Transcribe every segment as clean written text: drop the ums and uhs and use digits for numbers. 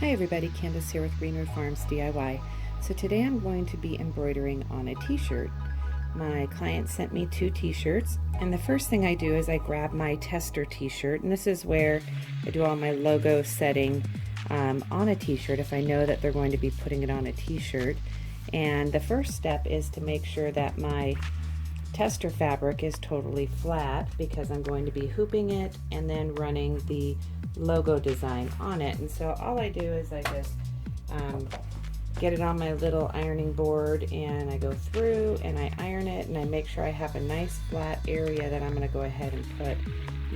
Hi everybody, Candace here with Green Roof Farms DIY. So today I'm going to be embroidering on a t-shirt. My client sent me 2 t-shirts, and the first thing I do is I grab my tester t-shirt, and this is where I do all my logo setting on a t-shirt if I know that they're going to be putting it on a t-shirt. And the first step is to make sure that my tester fabric is totally flat, because I'm going to be hooping it and then running the logo design on it. And so all I do is I just get it on my little ironing board, and I go through and I iron it, and I make sure I have a nice flat area that I'm going to go ahead and put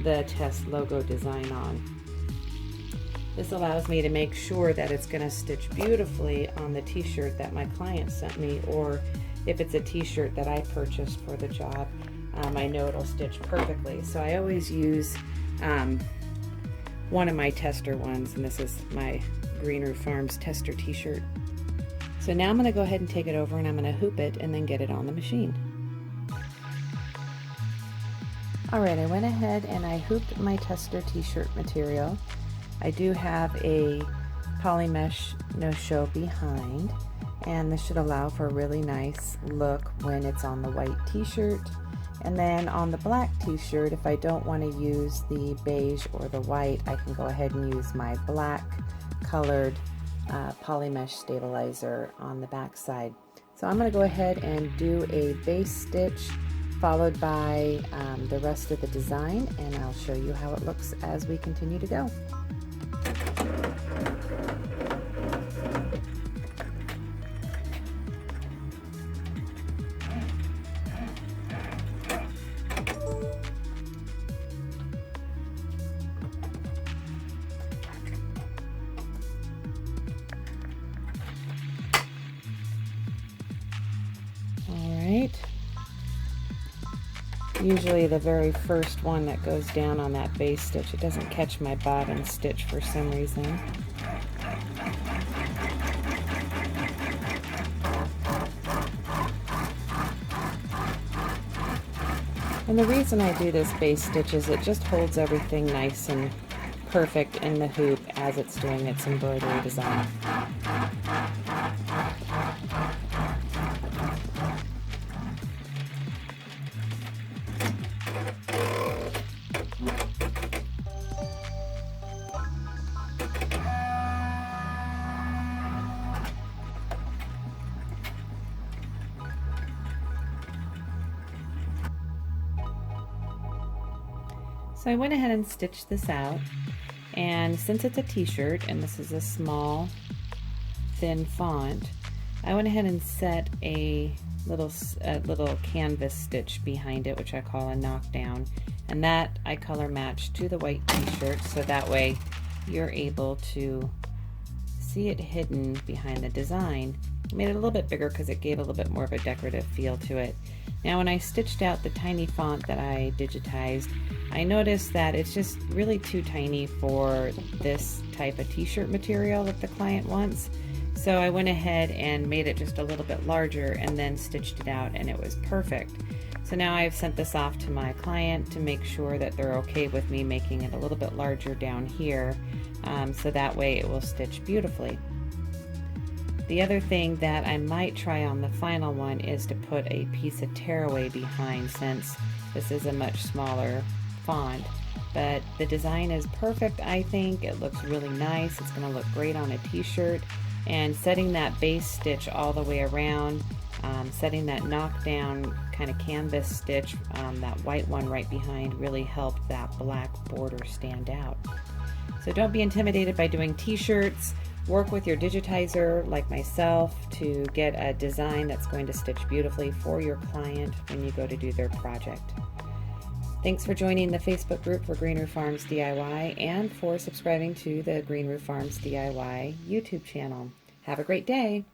the test logo design on. This allows me to make sure that it's going to stitch beautifully on the t-shirt that my client sent me, or if it's a t-shirt that I purchased for the job, I know it'll stitch perfectly. So I always use one of my tester ones, and this is my Green Roof Farms tester t-shirt. So now I'm going to go ahead and take it over, and I'm going to hoop it and then get it on the machine. Alright, I went ahead and I hooped my tester t-shirt material. I do have a poly mesh no-show behind, and this should allow for a really nice look when it's on the white t-shirt. And then on the black t-shirt, if I don't want to use the beige or the white, I can go ahead and use my black colored poly mesh stabilizer on the back side. So I'm going to go ahead and do a base stitch followed by the rest of the design, and I'll show you how it looks as we continue to go. Alright, usually the very first one that goes down on that base stitch, it doesn't catch my bottom stitch for some reason. And the reason I do this base stitch is it just holds everything nice and perfect in the hoop as it's doing its embroidery design. So I went ahead and stitched this out, and since it's a t-shirt and this is a small thin font, I went ahead and set a little canvas stitch behind it, which I call a knockdown, and that I color matched to the white t-shirt, so that way you're able to see it hidden behind the design. I made it a little bit bigger because it gave a little bit more of a decorative feel to it. Now when I stitched out the tiny font that I digitized, I noticed that it's just really too tiny for this type of t-shirt material that the client wants. So I went ahead and made it just a little bit larger and then stitched it out, and it was perfect. So now I've sent this off to my client to make sure that they're okay with me making it a little bit larger down here, so that way it will stitch beautifully. The other thing that I might try on the final one is to put a piece of tearaway behind, since this is a much smaller font. But the design is perfect, I think. It looks really nice. It's going to look great on a t-shirt. And setting that base stitch all the way around, setting that knockdown kind of canvas stitch, that white one right behind, really helped that black border stand out. So don't be intimidated by doing t-shirts. Work with your digitizer like myself to get a design that's going to stitch beautifully for your client when you go to do their project. Thanks for joining the Facebook group for Green Roof Farms DIY, and for subscribing to the Green Roof Farms DIY YouTube channel. Have a great day.